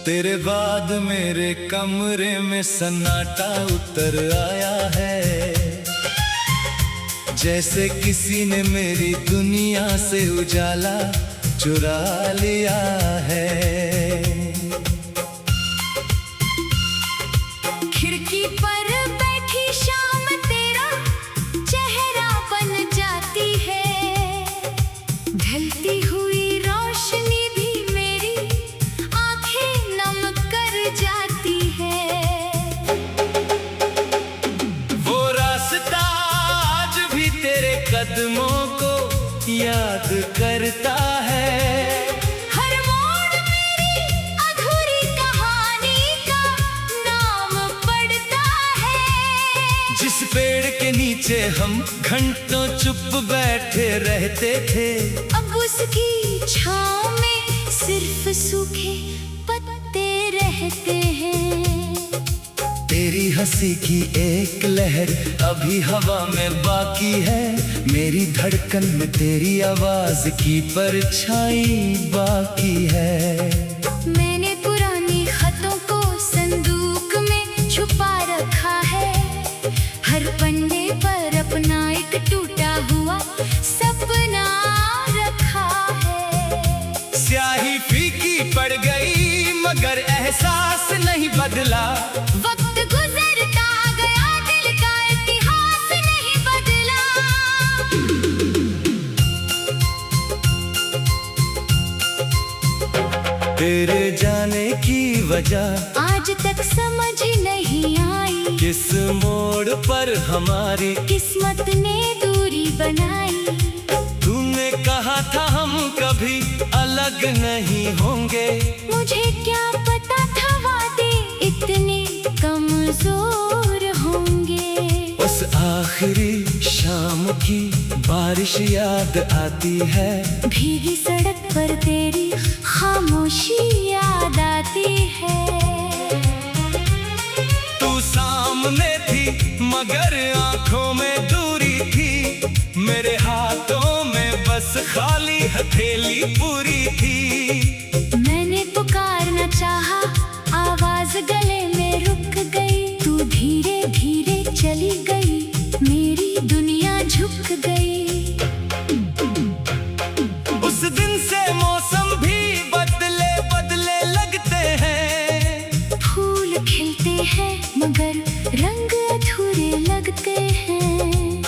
तेरे बाद मेरे कमरे में सन्नाटा उतर आया है, जैसे किसी ने मेरी दुनिया से उजाला चुरा लिया है। खिड़की पर बैठी शाम तेरा चेहरा बन जाती है, ढलती हुई रोशनी भी मेरी आंखें नम कर जाती है। वो रास्ता आज भी तेरे कदमों को याद करता है, हर मोड़ मेरी अधूरी कहानी का नाम पढ़ता है। जिस पेड़ के नीचे हम घंटों चुप बैठे रहते थे, अब उसकी छांव में सिर्फ सूखे पत्ते रहते हैं। तेरी हंसी की एक लहर अभी हवा में बाकी है, मेरी धड़कन में तेरी आवाज की परछाई बाकी है। मैंने पुरानी खतों को संदूक में छुपा रखा है, हर पन्ने पर अपना एक टूटा हुआ सपना रखा है। स्याही फीकी पड़ गई मगर एहसास नहीं बदला, वक्त गुजरता गया दिल का इतिहास नहीं बदला। तेरे जाने की वजह आज तक समझ नहीं आई, किस मोड़ पर हमारी किस्मत ने दूरी बनाई। तूने कहा था हम कभी अलग नहीं होंगे, मुझे क्या पता था वादे इतने कमजोर होंगे। उस आखिरी शाम की बारिश याद आती है, भीगी सड़क पर तेरी खामोशी याद आती है। तू सामने थी मगर आंखों में दूरी थी, मेरे हाथों में बस खाली हथेली पूरी थी। मैंने पुकारना चाहा, आवाज गले में रुक गई, तू धीरे धीरे चली गई, मेरी दुनिया झुक गई। उस दिन से मौसम भी बदले बदले लगते हैं, फूल खिलते हैं मगर रंग अधूरे लगते हैं।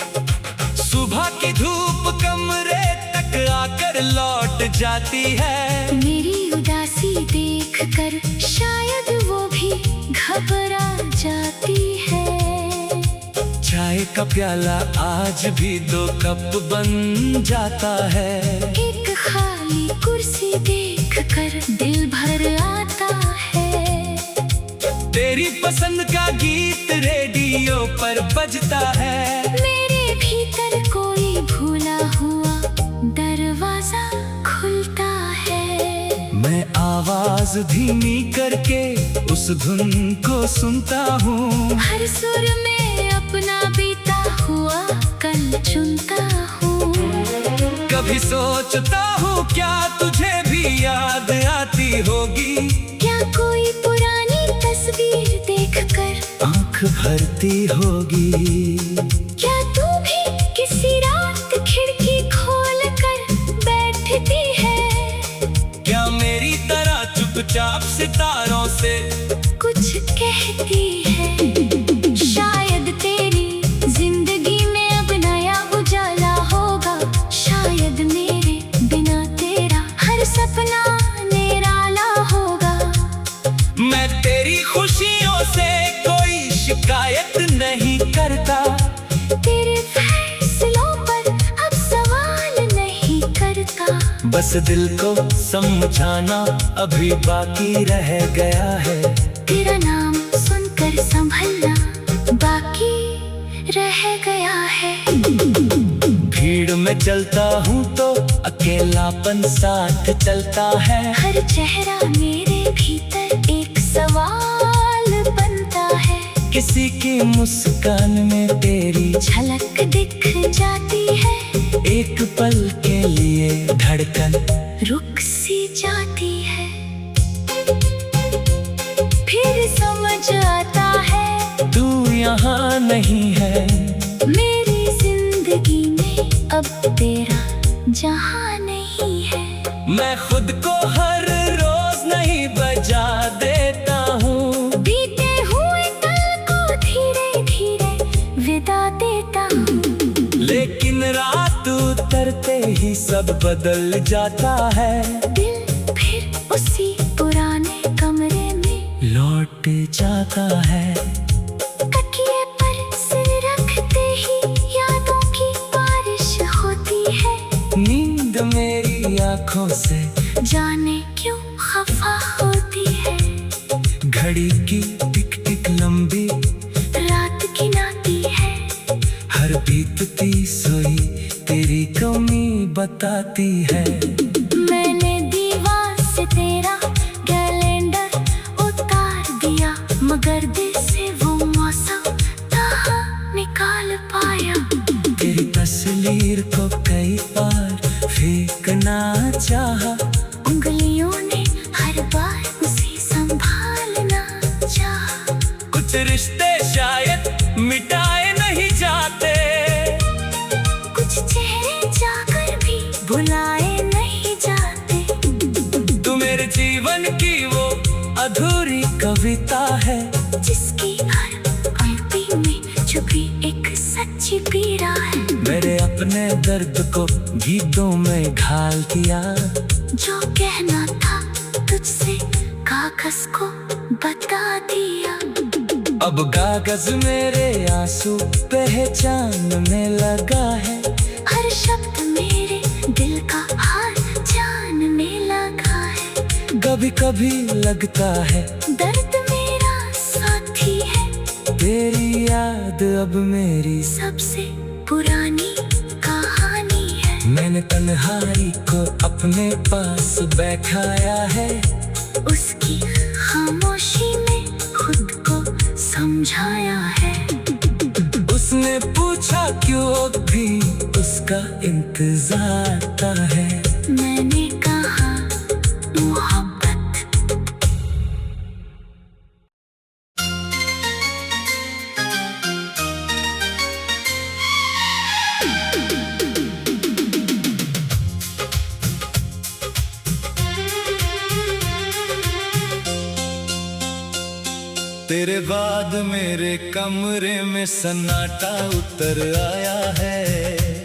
सुबह की धूप कमरे तक आकर लौट जाती है, मेरी उदासी देखकर शायद वो भी घबरा जाती है। चाय का प्याला आज भी 2 कप बन जाता है, एक खाली कुर्सी देखकर दिल भर आता है। तेरी पसंद का गीत रेडियो पर बजता है, मेरे भीतर कोई भूला हुआ दरवाजा खुलता है। मैं आवाज धीमी करके उस धुन को सुनता हूँ, हर सुर में अपना बीता हुआ कल चुनता हूँ। कभी सोचता हूँ क्या तुझे भी याद आती होगी, क्या कोई पुरानी तस्वीर देखकर आंख भरती होगी। क्या तू भी किसी रात खिड़की खोल कर बैठती है, क्या मेरी तरह चुपचाप सितारों से कुछ कहती है। शायद तेरी जिंदगी में अब नया उजाला होगा, शायद मेरे बिना तेरा हर सपना निराला होगा। मैं तेरी खुशियों से कोई शिकायत नहीं करता, तेरे फैसलों पर अब सवाल नहीं करता। बस दिल को समझाना अभी बाकी रह गया है, तेरा नाम सुनकर संभलना बाकी रह गया है। भीड़ में चलता हूँ तो अकेलापन साथ चलता है, हर चेहरा मेरे भीतर एक सवाल बनता है। किसी की मुस्कान में तेरी झलक दिख जाती है, एक पल के लिए धड़कन रुक सी जाती है। मेरी जिंदगी में अब तेरा जहां नहीं है। मैं खुद को हर रोज नहीं बजा देता हूँ, बीते हुए कल को धीरे धीरे विदा देता हूँ। लेकिन रात उतरते ही सब बदल जाता है। दिल फिर उसी पुराने कमरे में लौट जाता है। तकिए पर सिर रखते ही यादों की बारिश होती है। नींद मेरी आंखों से जाने क्यों खफा होती है। घड़ी की टिक टिक लंबी रात गिनाती है। हर बीतती सोई तेरी कमी बताती है। मैंने दीवार से तेरा कैलेंडर उतार दिया, मगर दिल से वो मौसम कहाँ निकाल पाया। तेरी तस्वीर को कई बार फेंकना चाहा, उंगलियों ने हर बार उसे संभालना चाहा। कुछ रिश्ते शायद मिटाए नहीं जाते, कुछ चेहरे जाकर भी भुलाए नहीं जाते। तू मेरे जीवन की वो अधूरी कविता है, जिसकी हर पंक्ति में छुपी एक सच्ची पीड़ा है। मेरे अपने दर्द को गीतों में ढाल दिया। जो कहना था तुझसे कागज को बता दिया। अब कागज मेरे आंसू पहचानने लगा है। हर शब्द मेरे दिल का हाल जानने लगा है। कभी कभी लगता है दर्द मेरा साथी है। तेरी याद अब मेरी सबसे पुरानी कहानी है। मैंने तन्हाई को अपने पास बैठाया है। उसकी खामोशी में खुद को समझाया है। उसने पूछा क्यों भी उसका इंतजार था है। मैंने कहा मोहब्बत। तेरे बाद मेरे कमरे में सन्नाटा उतर आया है।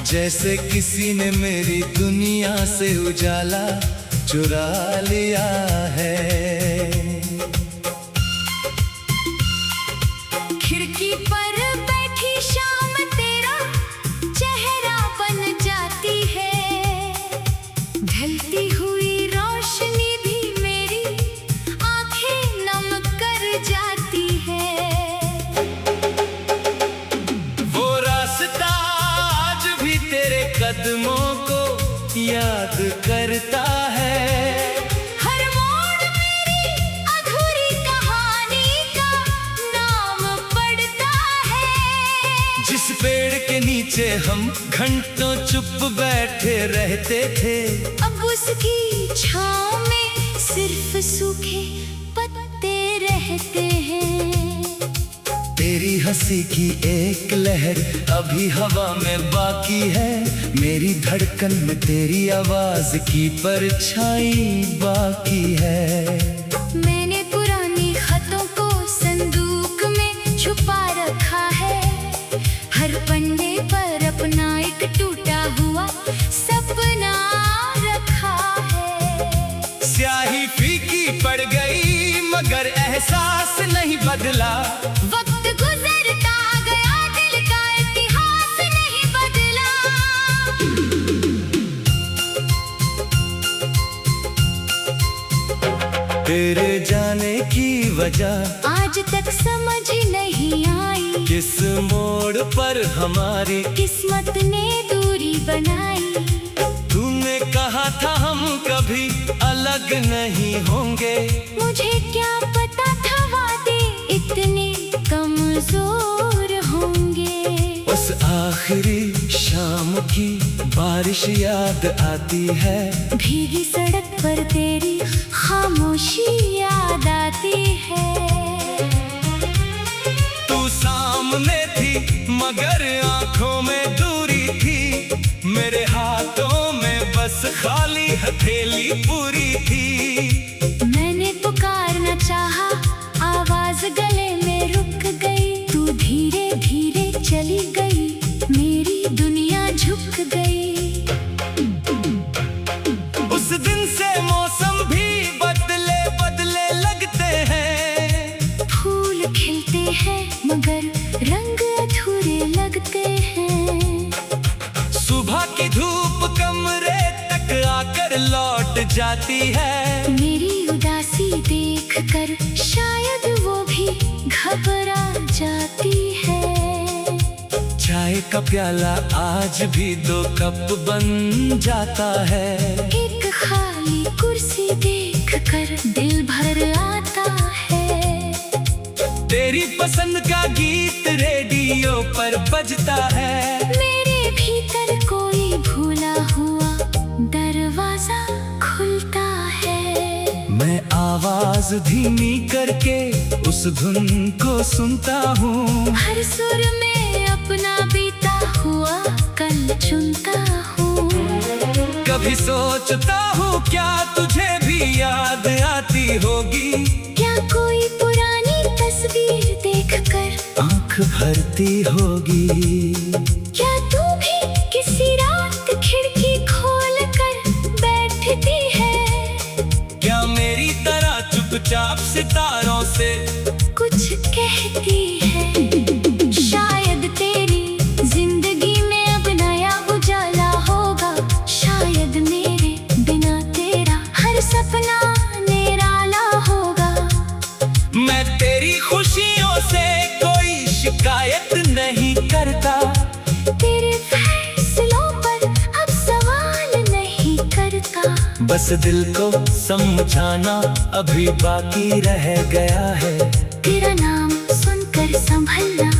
जैसे किसी ने मेरी दुनिया से उजाला चुरा लिया है। खिड़की पर बैठी शाम तेरा चेहरा बन जाती है। ढलती हुई रोशनी भी मेरी आंखें नम कर जाती है। वो रास्ता आज भी तेरे कदमों को याद करता है। हर मोड़ मेरी अधूरी कहानी का नाम पढ़ता है। जिस पेड़ के नीचे हम घंटों चुप बैठे रहते थे, अब उसकी छांव में सिर्फ सूखे पत्ते रहते हैं। तेरी हंसी की एक लहर अभी हवा में बाकी है। मेरी धड़कन में तेरी आवाज की परछाई बाकी है। मैंने पुरानी खतों को संदूक में छुपा रखा है। हर पन्ने पर अपना एक टूटा हुआ सपना रखा है। स्याही फीकी पड़ गई मगर एहसास नहीं बदला। वक्त गुजरता गया दिल का इतिहास नहीं बदला। तेरे जाने की वजह आज तक समझ नहीं आई। किस मोड़ पर हमारी किस्मत ने दूरी बनाई। तूने कहा था हम कभी अलग नहीं होंगे। मुझे क्या पता था वादे इतने कमजोर होंगे। उस आखिरी शाम की बारिश याद आती है। भीगी सड़क पर तेरी खामोशी याद आती है। तू सामने थी मगर आंखों में दूरी थी, मेरे हाथों में बस खाली हथेली पूरी थी। मैंने पुकारना चाहा, आवाज गले में रुक गई। तू धीरे धीरे चली गई, मेरी दुनिया झुक गई। उस दिन से मौसम भी बदले बदले लगते हैं। फूल खिलते हैं मगर रंग अधूरे लगते हैं। सुबह की धूप कमरे तक आकर लौट जाती है। मेरी उदासी देखकर शायद वो भी घबरा जाती है। चाय का प्याला आज भी 2 कप बन जाता है। एक खाली कुर्सी देखकर दिल भर आता है। तेरी पसंद का गीत रेडियो पर बजता है। मेरे भीतर कोई भूला हुआ दरवाजा खुलता है। मैं आवाज धीमी करके उस धुन को सुनता हूँ। हर सुर में अपना बीता हुआ कल चुनता हूँ। कभी सोचता हूँ क्या तुझे भी याद आती होगी। क्या कोई पुरानी तस्वीर देखकर आँख भरती होगी। क्या तू भी किसी रात खिड़की खोल कर बैठती है। क्या मेरी तरह चुपचाप सितारों से कुछ कहती है। शायद तेरी जिंदगी में अब नया उजाला होगा। शायद मेरे बिना तेरा हर सपना निराला होगा। मैं तेरी खुशियों से कोई शिकायत नहीं करता। तेरे फैसलों पर अब सवाल नहीं करता। बस दिल को समझाना अभी बाकी रह गया है। तेरा नाम सुनकर संभलना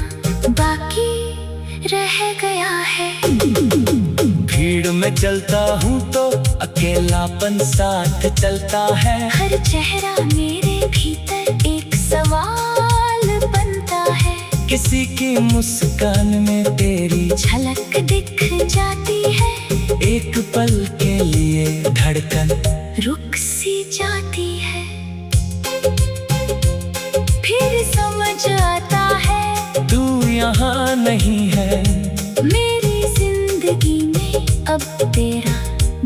बाकी रह गया है। भीड़ में चलता हूँ तो अकेलापन साथ चलता है। हर चेहरा मेरे भीतर एक सवाल बनता है। किसी की मुस्कान में तेरी झलक दिख जाती है। एक पल के लिए धड़कन रुक सी जाती है। फिर समझ आता है तू यहाँ नहीं है। मेरी जिंदगी में अब तेरा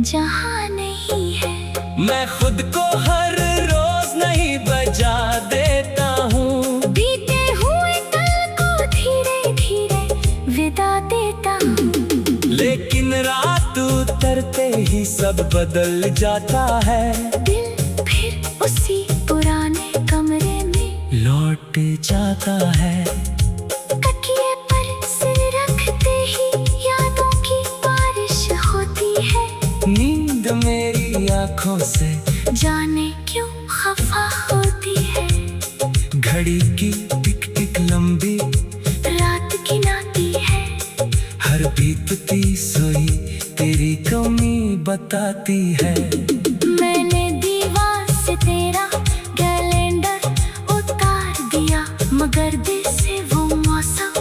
जहां नहीं है। मैं खुद को हर रोज नहीं बजा देता हूँ। बीते हुए कल को धीरे धीरे विदा देता हूँ। लेकिन रात उतरते ही सब बदल जाता है। दिल फिर उसी पुराने कमरे में लौट जाता है। तकिए पर सिर रखते ही यादों की बारिश होती है। नींद मेरी आंखों से जाने क्यों खफा होती है। घड़ी की टिक टिक लंबी रात गिनाती है। हर बीतती सोई तेरी कमी बताती है। मैंने दीवार से तेरा कैलेंडर उतार दिया, मगर दिल से वो मौसम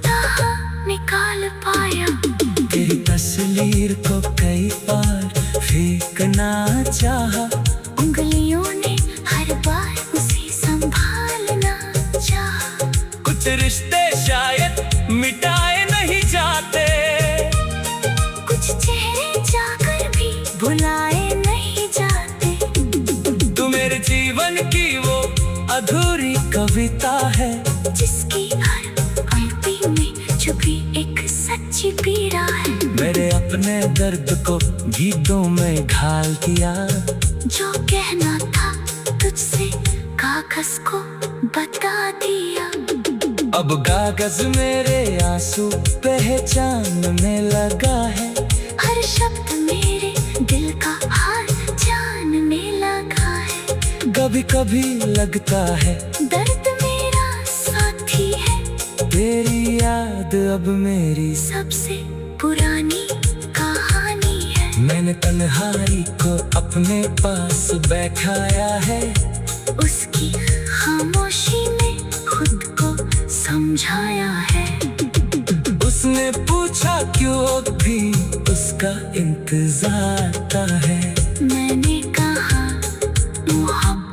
कहाँ निकाल पाया। तेरी तस्वीर को कई बार फेंकना चाहा। उंगलियों ने हर बार उसे संभालना चाहा। कुछ रिश्ते शायद मिटाए नहीं जाते। कुछ चेहरे जाकर भी भुलाए नहीं जाते। तू मेरे जीवन की वो अधूरी कविता है। जिसकी हर पंक्ति में छुपी एक सच्ची पीड़ा है। मेरे अपने दर्द को गीतों में ढाल दिया। जो कहना था तुझसे कागज को बता दिया। अब कागज मेरे आंसू पहचानने लगा है। हर शब्द मेरे दिल का हाल जानने लगा है। कभी कभी लगता है दर्द मेरा साथी है। तेरी याद अब मेरी सबसे पुरानी कहानी है। मैंने तन्हाई को अपने पास बैठाया है। उसकी खामोशी में खुद को समझाया है। क्यों भी उसका इंतजार है। मैंने कहा मोहब्बत।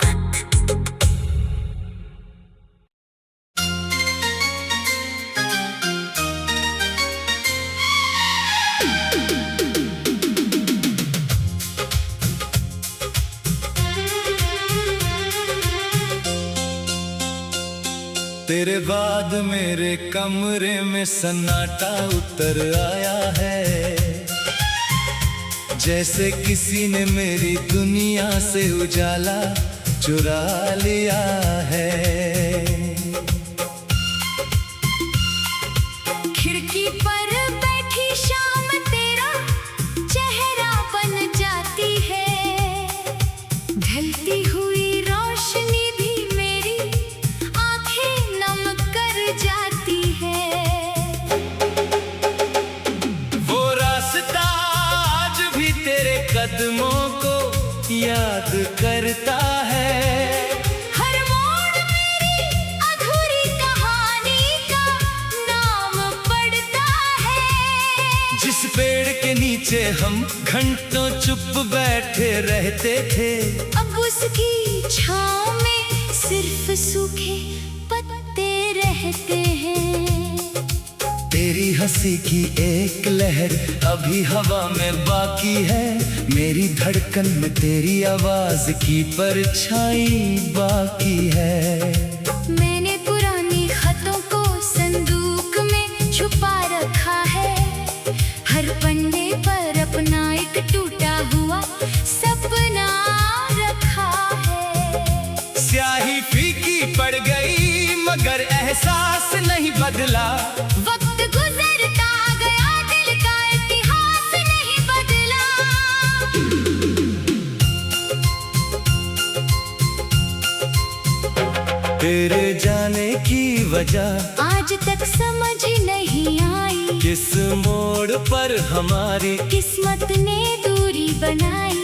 तेरे बाद मेरे कमरे में सन्नाटा उतर आया है, जैसे किसी ने मेरी दुनिया से उजाला चुरा लिया है। खिड़की पर बैठी शाम तेरा चेहरा बन जाती है, ढलती हुई रोशनी भी मेरी आंखें नम कर जाती है। वो रास्ता आज भी तेरे कदमों को याद करता है। हर मोड़ मेरी अधूरी कहानी का नाम पढ़ता है। जिस पेड़ के नीचे हम घंटों चुप बैठे रहते थे, अब उसकी छांव में सिर्फ सूखे पत्ते रहते हैं। तेरी हंसी की एक लहर अभी हवा में बाकी है, मेरी धड़कन में तेरी आवाज की परछाई बाकी है। मैंने पुरानी खतों को संदूक में छुपा रखा है, हर पन्ने पर अपना एक टूटा हुआ सपना रखा है। स्याही फीकी पड़ गई मगर एहसास नहीं बदला, वक्त गुजरता गया दिल का इतिहास नहीं बदला। तेरे जाने की वजह आज तक समझ नहीं आई, किस मोड़ पर हमारी किस्मत ने दूरी बनाई।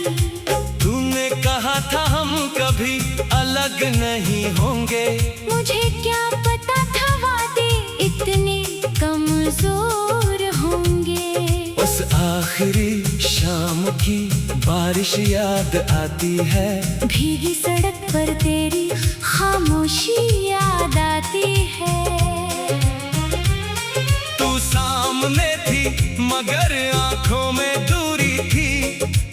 तूने कहा था हम कभी अलग नहीं होंगे, मुझे क्या पता था वादे इतने कमजोर होंगे। उस आखिरी शाम की बारिश याद आती है, भीगी सड़क पर तेरी खामोशी याद आती है। तू सामने थी मगर आंखों में दूरी थी,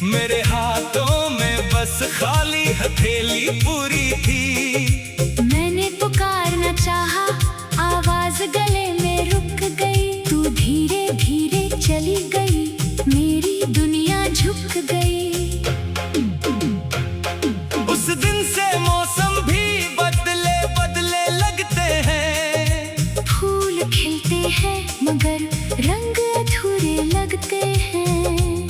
मेरे हाथों में बस खाली हथेली पूरी थी। मैंने पुकारना चाहा, आवाज गले में रुक गई, तू धीरे धीरे चली गई, मेरी दुनिया झुक गई। उस दिन से मौसम भी बदले बदले लगते हैं, फूल खिलते हैं मगर रंग अधूरे लगते हैं।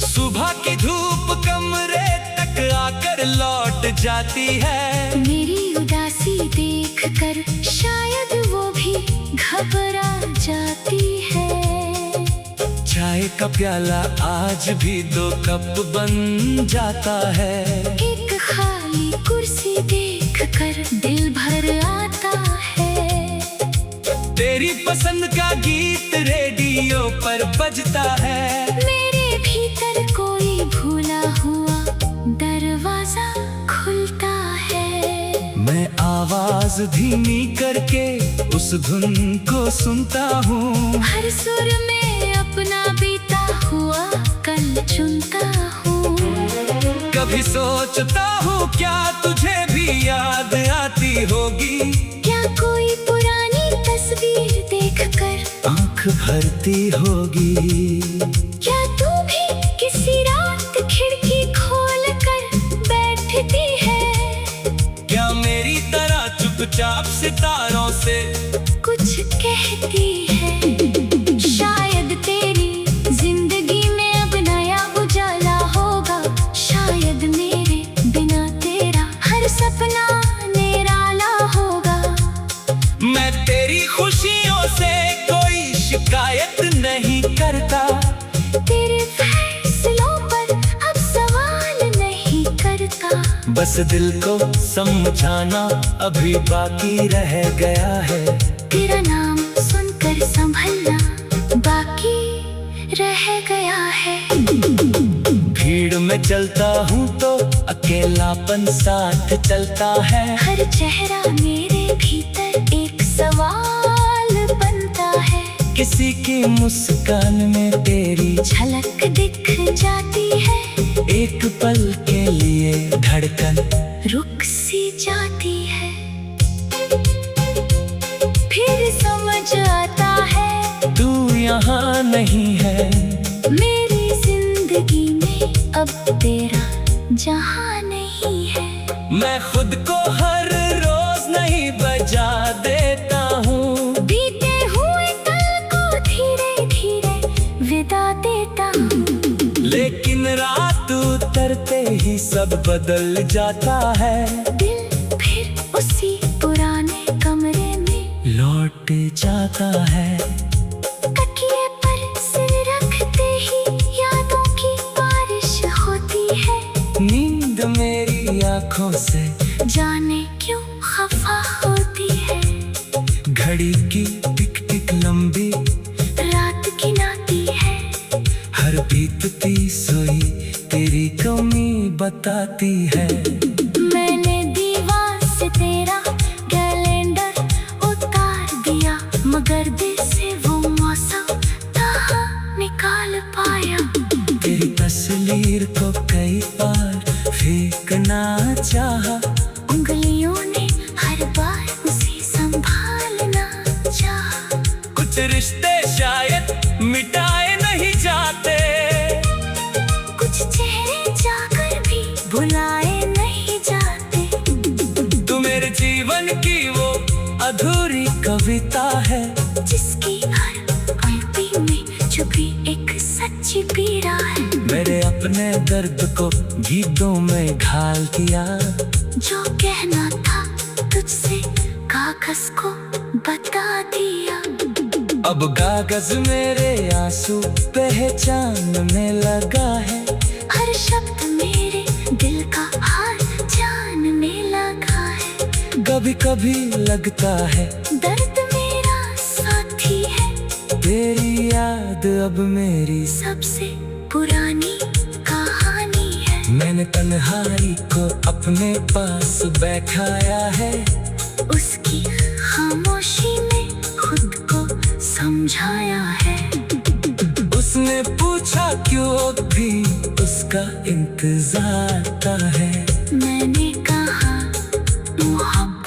सुबह की धूप कमरे तक आकर लौट जाती है, मेरी उदासी देखकर शायद वो भी घबरा जाती है। चाय का प्याला आज भी 2 कप बन जाता है, एक खाली कुर्सी देखकर दिल भर आता है। तेरी पसंद का गीत रेडियो पर बजता है, मेरे भीतर कोई भूला हुआ दरवाजा खुलता है। मैं आवाज धीमी करके उस धुन को सुनता हूँ, हर सुर में अपना बीता हुआ कल चुनता हूँ। कभी सोचता हूँ क्या तुझे भी याद आती होगी, क्या कोई पुरानी तस्वीर देखकर आंख भरती होगी। क्या तू भी किसी रात खिड़की खोल कर बैठती है, क्या मेरी तरह चुपचाप सितारों से कुछ कहती है। शायद तेरी जिंदगी में अब नया उजाला होगा, शायद मेरे बिना तेरा हर सपना निराला होगा। मैं तेरी खुशियों से कोई शिकायत नहीं करता, तेरे फैसलों पर अब सवाल नहीं करता। बस दिल को समझाना अभी बाकी रह गया है, तेरा नाम सुनकर संभलना बाकी रह गया है। भीड़ में चलता हूँ तो अकेलापन साथ चलता है। हर चेहरा मेरे भीतर एक सवाल बनता है। किसी की मुस्कान में तेरी झलक दिख जाती है। एक पल के लिए धड़कन रुक सी जाती है। फिर समझ आता है तू यहाँ नहीं है। मेरी जिंदगी में अब तेरा जहां नहीं है। मैं खुद को हर रोज नहीं बजा देता हूँ। बीते हुए कल को धीरे धीरे विदा देता हूँ। लेकिन रात उतरते ही सब बदल जाता है। दिल फिर उसी पुराने कमरे में लौट जाता है। तकिए पर सिर रखते ही यादों की बारिश होती है। नींद मेरी आंखों से जाने क्यों खफा होती है। घड़ी की टिक टिक लंबी रात गिनाती है। हर बीतती सोई तेरी कमी बताती है। मैंने दीवार से तेरा कैलेंडर उतार दिया, मगर दिल से वो मौसम कहाँ निकाल पाया। तेरी तस्वीर को कई बार फेंकना चाहा। उंगलियों ने हर बार उसे संभालना चाहा। कुछ रिश्ते शायद मिटाए नहीं जाते। कुछ चेहरे जाकर भी भुलाए नहीं जाते। तू मेरे जीवन की वो अधूरी कविता है। जिसकी हर पंक्ति में छुपी एक सच्ची पीड़ा है। मेरे अपने दर्द को गीतों में ढाल दिया। जो कहना था तुझसे कागज को बता दिया। अब कागज मेरे आंसू पहचानने लगा है। हर शब्द मेरे दिल का हाल जानने लगा है। कभी कभी लगता है दर्द मेरा साथी है। तेरी याद अब मेरी सबसे पुरानी कहानी है। मैंने तन्हाई को अपने पास बैठाया है। उसकी खामोशी में खुद को समझाया है। उसने पूछा क्यों भी उसका इंतजार था है। मैंने कहा मोहब्बत।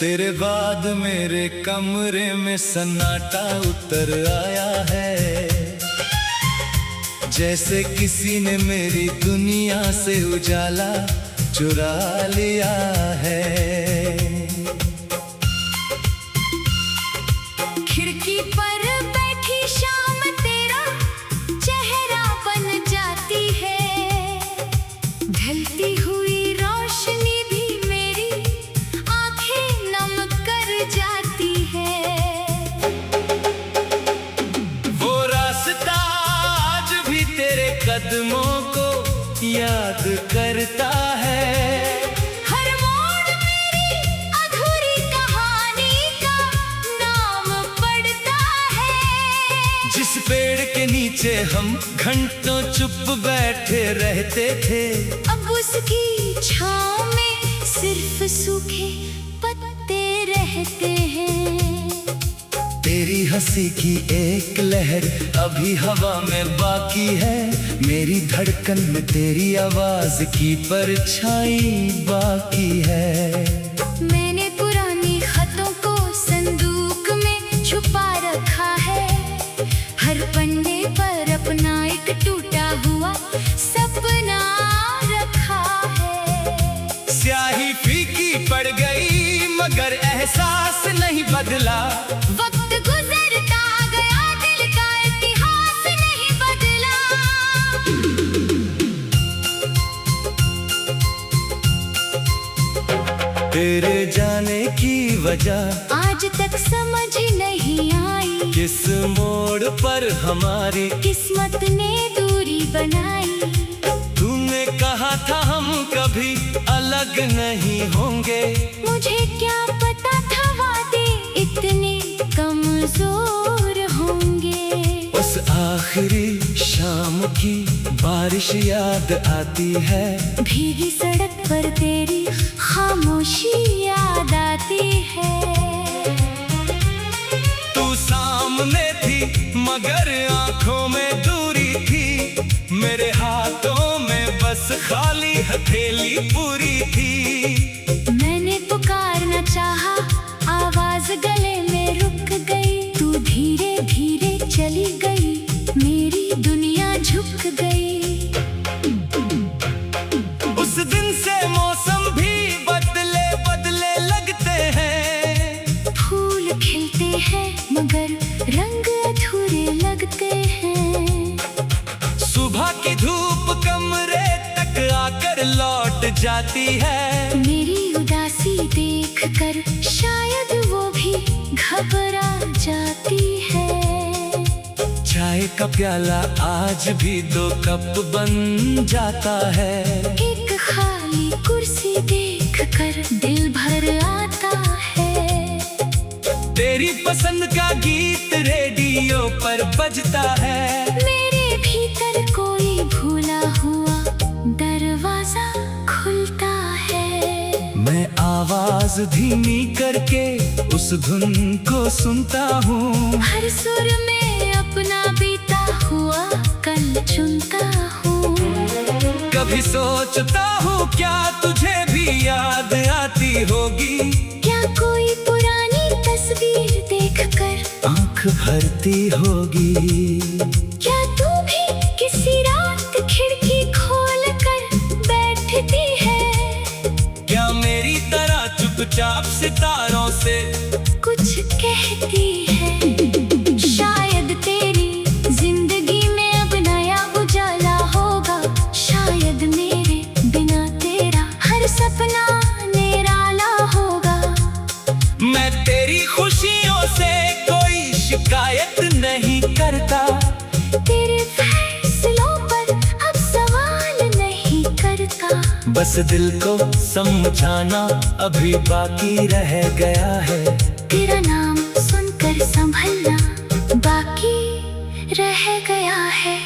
तेरे बाद मेरे कमरे में सन्नाटा उतर आया है। जैसे किसी ने मेरी दुनिया से उजाला चुरा लिया है। खिड़की पर बैठी शाम तेरा चेहरा बन जाती है। ढलती हुई रोशनी भी मेरी आंखें नम कर जाती है। वो रास्ता आज भी तेरे कदमों को याद करता है। हर मोड़ मेरी अधूरी कहानी का नाम पढ़ता है। जिस पेड़ के नीचे हम घंटों चुप बैठे रहते थे। अब उसकी छांव में सिर्फ सूखे पत्ते रहते हैं। तेरी हंसी की एक लहर अभी हवा में बाकी है। मेरी धड़कन में तेरी आवाज की परछाई बाकी है। मैंने पुरानी खतों को संदूक में छुपा रखा है। हर पन्ने पर अपना एक टूटा हुआ सपना रखा है। स्याही फीकी पड़ गई मगर एहसास नहीं बदला। वक्त गुजरता गया दिल का इतिहास नहीं बदला। तेरे जाने की वजह आज तक समझ नहीं आई, किस मोड़ पर हमारी किस्मत ने दूरी बनाई। तूने कहा था हम कभी अलग नहीं होंगे, मुझे क्या पता था वादे इतने कमजोर होंगे। उस आखिरी शाम की बारिश याद आती है, भीगी सड़क पर तेरी खामोशी याद आती है। तू सामने थी मगर आंखों में दूरी थी, मेरे हाथों में बस खाली हथेली पूरी थी। मैंने पुकारना चाहा, आवाज गले में रुक गई। तू धीरे धीरे चली गई, मेरी दुनिया झुक गई। उस दिन से मौसम भी बदले बदले लगते हैं, फूल खिलते हैं मगर रंग अधूरे लगते हैं। सुबह की धूप कमरे तक आकर लौट जाती है, मेरी उदासी देखकर शायद वो भी घबरा जाती है। चाय का प्याला आज भी 2 कप बन जाता है, एक खाली कुर्सी देखकर दिल भर आता है। तेरी पसंद का गीत रेडियो पर बजता है, मेरे भीतर कोई भूला हुआ दरवाजा खुलता है। मैं आवाज धीमी करके उस धुन को सुनता हूँ, हर सुर में अपना बीता हुआ कल चुनता हूँ। कभी सोचता हूँ क्या तुझे भी याद आती होगी, क्या कोई पुरानी तस्वीर देखकर आंख भरती होगी। क्या तू भी किसी रात खिड़की खोल कर बैठती है, क्या मेरी तरह चुपचाप सितारों से कुछ कहती है। शायद तेरी जिंदगी में अब नया उजाला होगा, शायद मेरे बिना तेरा हर सपना निराला होगा। मैं तेरी खुशियों से कोई शिकायत नहीं करता, तेरे फैसलों पर अब सवाल नहीं करता। बस दिल को समझाना अभी बाकी रह गया है, तेरा नाम सुनकर संभलना बाकी रह गया है।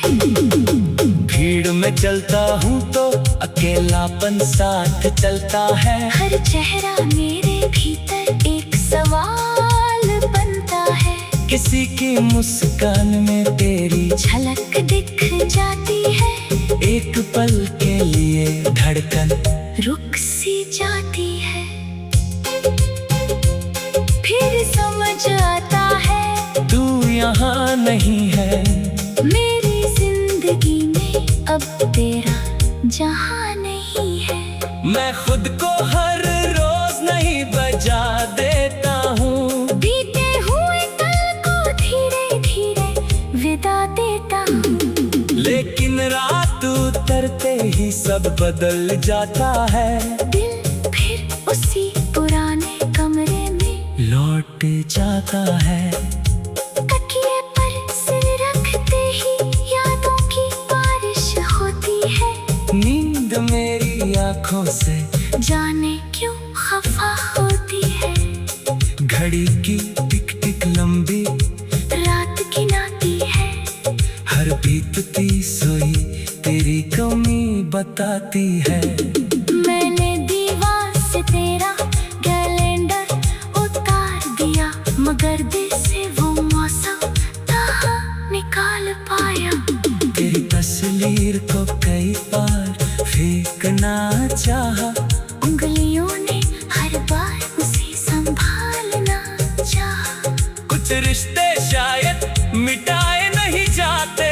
भीड़ में चलता हूँ तो अकेलापन साथ चलता है, हर चेहरा मेरे भीतर एक सवाल बनता है। किसी की मुस्कान में तेरी झलक दिख जाती है, एक पल के लिए धड़कन रुक सी जाती है। फिर समझ आता है तू यहाँ नहीं है, मेरी जिंदगी में अब तेरा जहां नहीं है। मैं खुद को हर रोज नहीं बजा देता हूँ, बीते हुए कल को धीरे धीरे विदा देता हूँ। लेकिन रात उतरते ही सब बदल जाता है, दिल फिर उसी पुराने कमरे में लौट जाता है। तकिए पर सिर रखते ही यादों की बारिश होती है। नींद मेरी आंखों से जाने क्यों खफा होती है, घड़ी की टिक टिक लंबी रात गिनाती है। हर बीतती सोई तेरी कमी बताती है। मैंने दीवार से तेरा कैलेंडर उतार दिया, मगर दिल से वो मौसम कहाँ निकाल पाया। तेरी तस्वीर को कई बार फेंकना चाहा, उंगलियों ने हर बार उसे संभालना चाहा। कुछ रिश्ते शायद मिटाए नहीं जाते,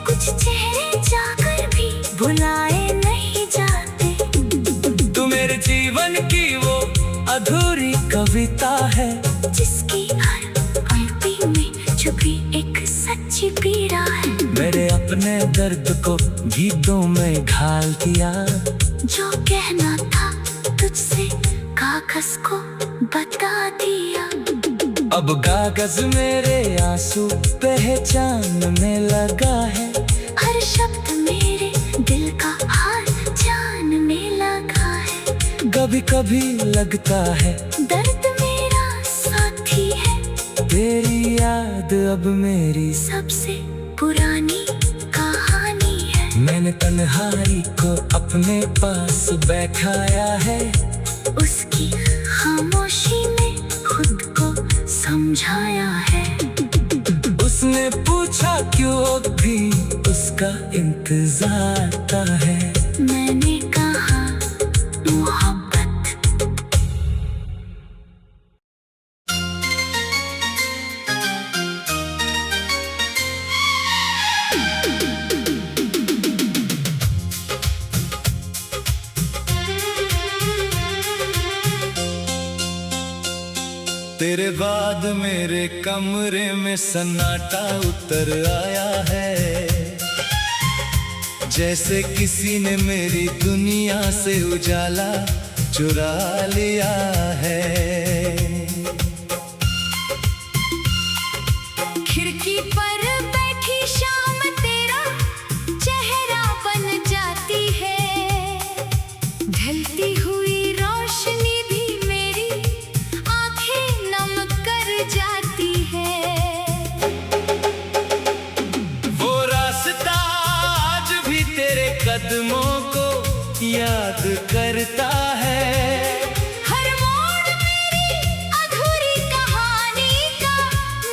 कुछ चेहरे जाकर भी भुलाए नहीं जाते। तू मेरे जीवन की वो अधूरी कविता है, जिसकी हर पंक्ति में छुपी एक सच्ची पीड़ा है। मेरे अपने दर्द को गीतों में ढाल दिया, जो कहना था तुझसे कागज को बता दिया। अब कागज मेरे आंसू पहचानने लगा है। हर शब्द मेरे दिल का हाल जानने लगा है। कभी कभी लगता है दर्द मेरा साथी है। तेरी याद अब मेरी सबसे पुरानी कहानी है। मैंने तन्हाई को अपने पास बैठाया है। उसकी खामोशी में खुद को समझाया है। उसने पूछा क्यों भी उसका इंतजार था है। मैंने कहा मोहब्बत। तेरे बाद मेरे कमरे में सन्नाटा उतर आया है। जैसे किसी ने मेरी दुनिया से उजाला चुरा लिया है। खिड़की पर बैठी शाम तेरा चेहरा बन जाती है। ढलती हुई रोशनी भी मेरी आंखें नम कर जाती है। वो रास्ता आज भी तेरे कदमों को याद करता है। हर मोड़ मेरी अधूरी कहानी का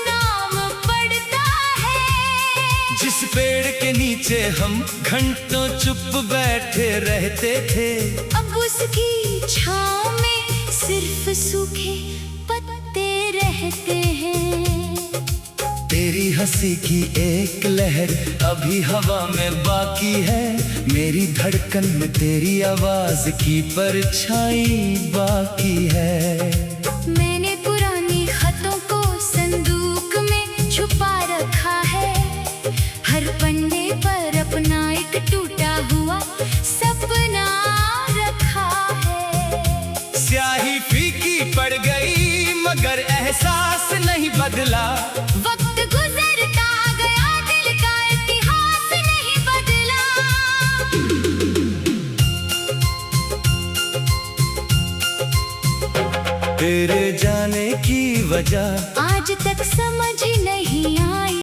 नाम पढ़ता है। जिस पेड़ के नीचे हम घंटों चुप बैठे रहते थे, अब उसकी छांव में सिर्फ सूखे पत्ते रहते हैं। तेरी हंसी की एक लहर अभी हवा में बाकी है। मेरी धड़कन में तेरी आवाज की परछाई बाकी है। मैंने पुरानी खतों को संदूक में छुपा रखा है। हर पन्ने पर अपना एक टूटा हुआ सपना रखा है। स्याही फीकी पड़ गई मगर एहसास नहीं बदला। वक्त गुजरता गया दिल का इतिहास नहीं बदला। तेरे जाने की वजह आज तक समझ नहीं आई।